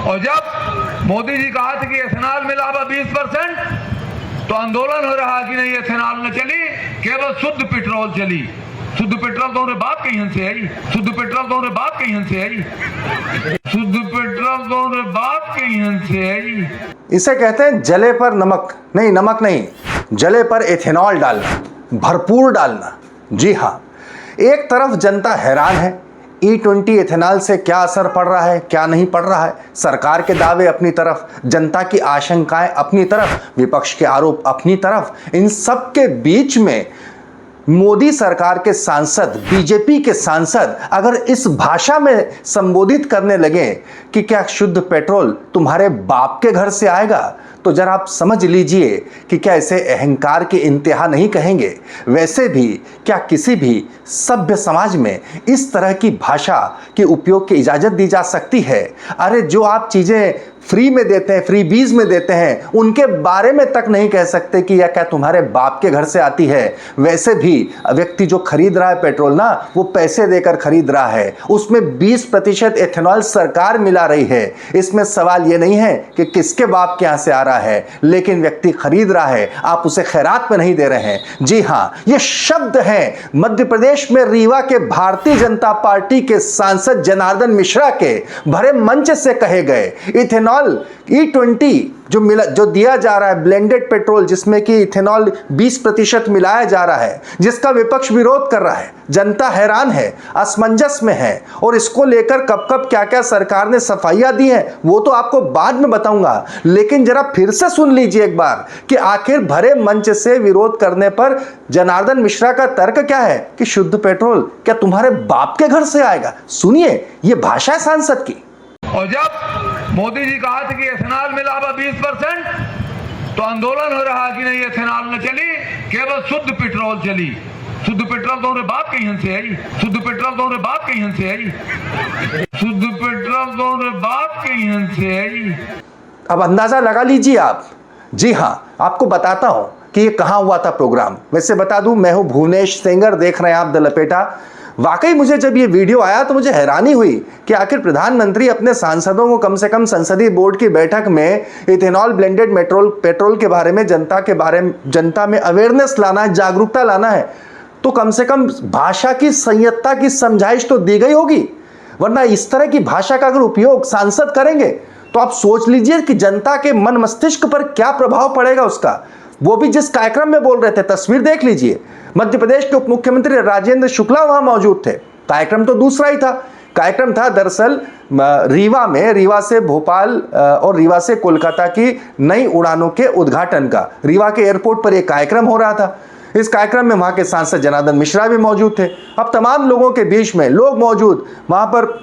और जब मोदी जी कहा था कि एथेनॉल में लाभ 20%, तो आंदोलन हो रहा कि नहीं एथेनॉल न चली, केवल शुद्ध पेट्रोल चली। शुद्ध पेट्रोल तो बात कहीं से आई, शुद्ध पेट्रोल तो बात कहीं से आई, शुद्ध पेट्रोल तो बात कहीं से आई। इसे कहते हैं जले पर नमक नहीं, नमक नहीं, जले पर एथेनॉल डालना, भरपूर डालना। जी हाँ, एक तरफ जनता हैरान है E20 एथेनॉल से क्या असर पड़ रहा है, क्या नहीं पड़ रहा है। सरकार के दावे अपनी तरफ, जनता की आशंकाएं अपनी तरफ, विपक्ष के आरोप अपनी तरफ। इन सब के बीच में मोदी सरकार के सांसद, बीजेपी के सांसद अगर इस भाषा में संबोधित करने लगे कि क्या शुद्ध पेट्रोल तुम्हारे बाप के घर से आएगा, तो जरा आप समझ लीजिए कि क्या इसे अहंकार की इंतहा नहीं कहेंगे। वैसे भी क्या किसी भी सभ्य समाज में इस तरह की भाषा के उपयोग की इजाज़त दी जा सकती है? अरे जो आप चीज़ें फ्री में देते हैं, फ्री बीज में देते हैं, उनके बारे में तक नहीं कह सकते कि यह क्या तुम्हारे बाप के घर से आती है। वैसे भी व्यक्ति जो खरीद रहा है पेट्रोल ना, वो पैसे देकर खरीद रहा है, उसमें 20% एथेनॉल सरकार मिला रही है। इसमें सवाल ये नहीं है कि किसके बाप के यहाँ से आ रहा है, लेकिन व्यक्ति खरीद रहा है, आप उसे खैरात में नहीं दे रहे हैं। जी हाँ, ये शब्द हैं मध्य प्रदेश में रीवा के भारतीय जनता पार्टी के सांसद जनार्दन मिश्रा के भरे मंच से कहे गए। इथेनॉल E20 जो दिया जा रहा है, ब्लेंडेड पेट्रोल जिसमें कि इथेनॉल 20% मिलाया जा रहा है, जिसका विपक्ष विरोध कर रहा है, जनता हैरान है, असमंजस में है। और इसको लेकर कब कब क्या क्या सरकार ने सफाइयां दी हैं वो तो आपको बाद में बताऊंगा, लेकिन जरा फिर से सुन लीजिए एक बार कि आखिर भरे मंच से विरोध करने पर जनार्दन मिश्रा का तर्क क्या है कि शुद्ध पेट्रोल क्या तुम्हारे बाप के घर से आएगा। सुनिए, ये भाषा है सांसद की। और जब मोदी जी कहा था कि एथेनॉल में लाभ 20%, तो आंदोलन हो रहा कि नहीं एथेनॉल न चली, केवल शुद्ध पेट्रोल चली। शुद्ध पेट्रोल तो बात कहीं से आई, शुद्ध पेट्रोल तो बात कहीं से आई, शुद्ध पेट्रोल तो बात कहीं से आई। अब अंदाजा लगा लीजिए आप। जी हाँ, आपको बताता हूं कि ये कहां हुआ था प्रोग्राम। वैसे बता दूं, मैं हूं भुवनेश सेंगर, देख रहे हैं आप द लपेटा। वाकई मुझे जब ये वीडियो आया तो मुझे हैरानी हुई कि आखिर प्रधानमंत्री अपने सांसदों को कम से कम संसदीय बोर्ड की बैठक में इथेनॉल ब्लेंडेड पेट्रोल के बारे में, जनता में अवेयरनेस लाना है, जागरूकता लाना है, तो कम से कम भाषा की संयत्ता की समझाइश तो दी गई होगी। वरना इस तरह की भाषा का अगर उपयोग सांसद करेंगे तो आप सोच लीजिए कि जनता के मन मस्तिष्क पर क्या प्रभाव पड़ेगा उसका। वो भी जिस कार्यक्रम में बोल रहे थे, तस्वीर देख लीजिए, मध्य प्रदेश के उप मुख्यमंत्री राजेंद्र शुक्ला वहां मौजूद थे। कार्यक्रम तो दूसरा ही था। कार्यक्रम था दरअसल रीवा में, रीवा से भोपाल और रीवा से कोलकाता की नई उड़ानों के उद्घाटन का। रीवा के एयरपोर्ट पर यह कार्यक्रम हो रहा था। इस कार्यक्रम में वहां के सांसद जनार्दन मिश्रा भी मौजूद थे। अब तमाम लोगों के बीच में लोग मौजूद, वहां पर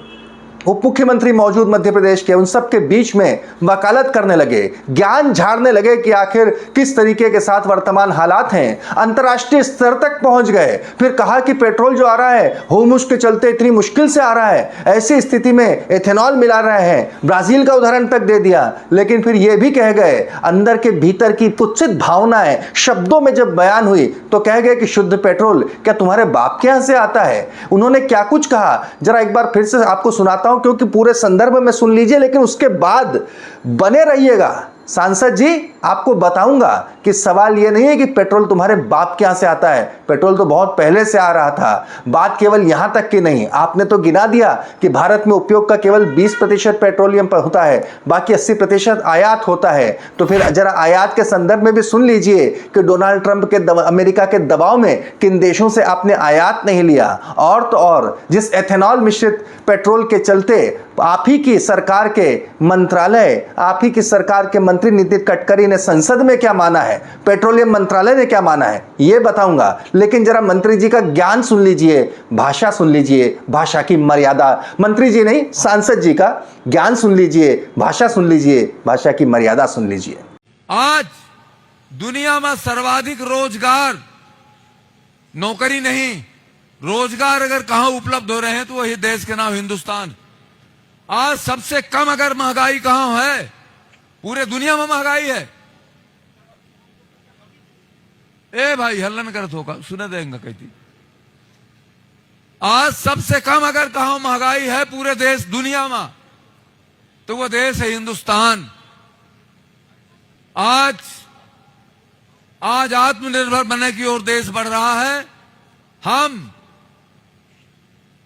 उप मुख्यमंत्री मौजूद मध्य प्रदेश के, उन सब के बीच में वकालत करने लगे, ज्ञान झाड़ने लगे कि आखिर किस तरीके के साथ वर्तमान हालात हैं। अंतर्राष्ट्रीय स्तर तक पहुंच गए। फिर कहा कि पेट्रोल जो आ रहा है होर्मुज़ के चलते इतनी मुश्किल से आ रहा है, ऐसी स्थिति में एथेनॉल मिला रहे हैं। ब्राजील का उदाहरण तक दे दिया। लेकिन फिर यह भी कह गए, अंदर के भीतर की कुत्सित भावनाएं शब्दों में जब बयान हुई तो कह गए कि शुद्ध पेट्रोल क्या तुम्हारे बाप के यहां से आता है। उन्होंने क्या कुछ कहा, जरा एक बार फिर से आपको सुनाता हूं, क्योंकि पूरे संदर्भ में सुन लीजिए, लेकिन उसके बाद बने रहिएगा। सांसद जी, आपको बताऊंगा कि सवाल यह नहीं है कि पेट्रोल तुम्हारे बाप के यहां से आता है। पेट्रोल तो बहुत पहले से आ रहा था। बात केवल यहां तक की नहीं, आपने तो गिना दिया कि भारत में उपयोग का केवल 20% पेट्रोलियम पर होता है, बाकी 80% आयात होता है। तो फिर जरा आयात के संदर्भ में भी सुन लीजिए कि डोनाल्ड ट्रंप के अमेरिका के दबाव में किन देशों से आपने आयात नहीं लिया। और तो और जिस एथेनॉल मिश्रित पेट्रोल के चलते आप ही की सरकार के मंत्रालय, आप ही की सरकार के मंत्री नितिन गडकरी ने संसद में क्या माना है, पेट्रोलियम मंत्रालय ने क्या माना है, यह बताऊंगा। लेकिन जरा मंत्री जी का ज्ञान सुन लीजिए, भाषा सुन लीजिए, भाषा की मर्यादा। मंत्री जी नहीं, सांसद जी का ज्ञान सुन लीजिए, भाषा सुन लीजिए, भाषा की मर्यादा सुन लीजिए। आज दुनिया में सर्वाधिक रोजगार, नौकरी नहीं, रोजगार अगर कहां उपलब्ध हो रहे हैं तो वही देश के नाम हिंदुस्तान। आज सबसे कम अगर महंगाई कहां है, पूरे दुनिया में महंगाई है। ए भाई हल्ला न करत होगा, सुने देंगे कहती। आज सबसे कम अगर कहां महंगाई है पूरे देश दुनिया में, तो वो देश है हिंदुस्तान। आज आत्मनिर्भर बनने की ओर देश बढ़ रहा है। हम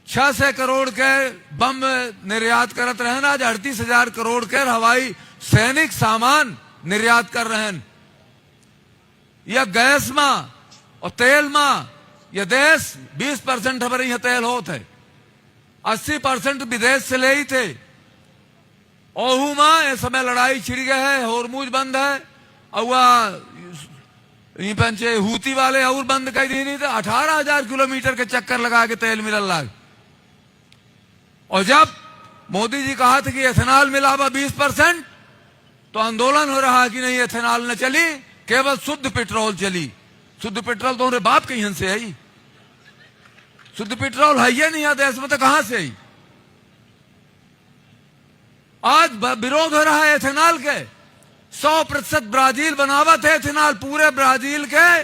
600 करोड़ के बम निर्यात करत रहन, आज 38,000 करोड़ के हवाई सैनिक सामान निर्यात कर रहे हैं। या गैस में और तेल में यह देश 20% हमारे यहाँ तेल होते है, 80% विदेश से ले ही थे। ओहू में इस समय लड़ाई छिड़ गए है, होरमुज बंद है और पंचे हूती वाले और बंद कर दी नहीं थे। 18,000 किलोमीटर के चक्कर लगा के तेल मिलल लाग। और जब मोदी जी कहा था कि एथेनॉल मिलावा 20%, तो आंदोलन हो रहा कि नहीं एथेनॉल न चली, केवल शुद्ध पेट्रोल चली। शुद्ध पेट्रोल तो हमारे बाप कहीं से आई, शुद्ध पेट्रोल है ये नहीं है देश में, तो कहां से आई? आज विरोध हो रहा है एथेनॉल के। 100% ब्राजील बनावत है एथेनॉल, पूरे ब्राजील के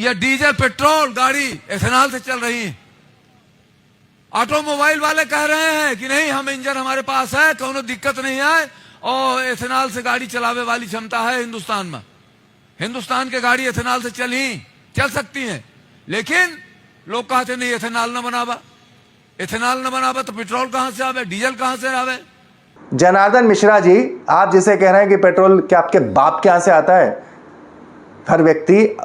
ये डीजल पेट्रोल गाड़ी एथेनॉल से चल रही है। ऑटोमोबाइल वाले कह रहे हैं कि नहीं, हम इंजन हमारे पास है, कोनो दिक्कत नहीं है और एथेनॉल से गाड़ी चलावे वाली क्षमता है हिंदुस्तान में। हिंदुस्तान के गाड़ी एथेनॉल से चल सकती हैं। लेकिन लोग कहते नहीं एथेनॉल न बनावा, एथेनॉल न बनावा तो पेट्रोल कहां से आवे, डीजल कहां से आवे? जनार्दन मिश्रा जी, आप जिसे कह रहे हैं कि पेट्रोल क्या आपके बाप के यहाँ से आता है? हर व्यक्ति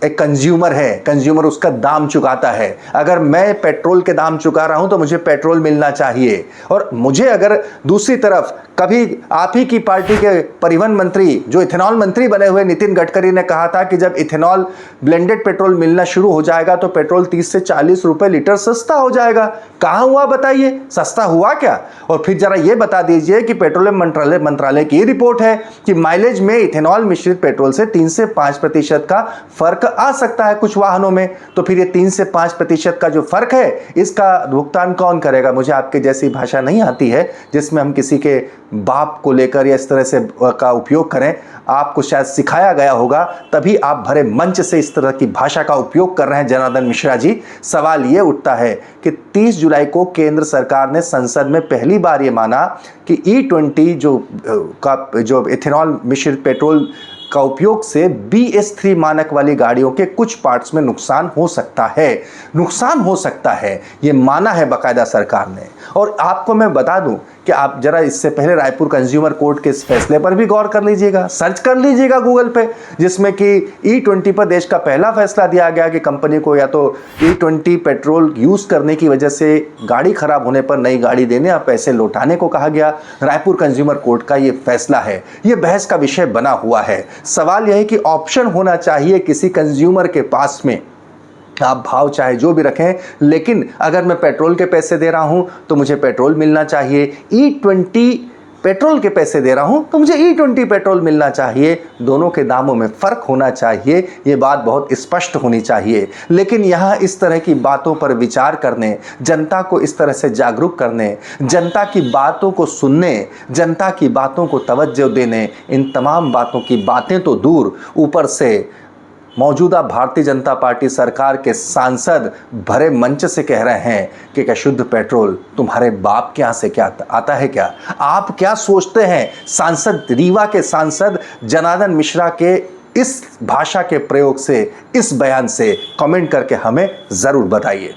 एक कंज्यूमर है, कंज्यूमर उसका दाम चुकाता है। अगर मैं पेट्रोल के दाम चुका रहा हूं तो मुझे पेट्रोल मिलना चाहिए। और मुझे अगर दूसरी तरफ कभी आप ही की पार्टी के परिवहन मंत्री, जो इथेनॉल मंत्री बने हुए नितिन गडकरी ने कहा था कि जब इथेनॉल ब्लेंडेड पेट्रोल मिलना शुरू हो जाएगा तो पेट्रोल 30 से 40 रुपए लीटर सस्ता हो जाएगा। कहाँ हुआ बताइए, सस्ता हुआ क्या? और फिर जरा ये बता दीजिए कि पेट्रोलियम मंत्रालय की रिपोर्ट है कि माइलेज में इथेनॉल मिश्रित पेट्रोल से 3 से 5% का फर्क आ सकता है कुछ वाहनों में। तो फिर ये 3 से 5% का जो फर्क है, इसका भुगतान कौन करेगा? मुझे आपके जैसी भाषा नहीं आती है जिसमें हम किसी के बाप को लेकर या इस तरह से का उपयोग करें। आपको शायद सिखाया गया होगा, तभी आप भरे मंच से इस तरह की भाषा का उपयोग कर रहे हैं जनार्दन मिश्रा जी। सवाल ये उठता है कि 30 जुलाई को केंद्र सरकार ने संसद में पहली बार ये माना कि E20 जो इथेनॉल मिश्रित पेट्रोल का उपयोग से BS3 मानक वाली गाड़ियों के कुछ पार्ट्स में नुकसान हो सकता है। नुकसान हो सकता है, ये माना है बाकायदा सरकार ने। और आपको मैं बता दूं कि आप जरा इससे पहले रायपुर कंज्यूमर कोर्ट के इस फैसले पर भी गौर कर लीजिएगा, सर्च कर लीजिएगा गूगल पे, जिसमें कि E20 पर देश का पहला फैसला दिया गया कि कंपनी को या तो E20 पेट्रोल यूज करने की वजह से गाड़ी खराब होने पर नई गाड़ी देने या पैसे लौटाने को कहा गया। रायपुर कंज्यूमर कोर्ट का ये फैसला है, ये बहस का विषय बना हुआ है। सवाल यह है कि ऑप्शन होना चाहिए किसी कंज्यूमर के पास में, आप भाव चाहे जो भी रखें, लेकिन अगर मैं पेट्रोल के पैसे दे रहा हूं तो मुझे पेट्रोल मिलना चाहिए। E20 पेट्रोल के पैसे दे रहा हूं तो मुझे E20 पेट्रोल मिलना चाहिए। दोनों के दामों में फर्क होना चाहिए, ये बात बहुत स्पष्ट होनी चाहिए। लेकिन यहाँ इस तरह की बातों पर विचार करने, जनता को इस तरह से जागरूक करने, जनता की बातों को सुनने, जनता की बातों को तवज्जो देने, इन तमाम बातों की बातें तो दूर, ऊपर से मौजूदा भारतीय जनता पार्टी सरकार के सांसद भरे मंच से कह रहे हैं कि क्या शुद्ध पेट्रोल तुम्हारे बाप के यहाँ से क्या आता है क्या? आप क्या सोचते हैं? सांसद रीवा के सांसद जनार्दन मिश्रा के इस भाषा के प्रयोग से, इस बयान से कमेंट करके हमें जरूर बताइए।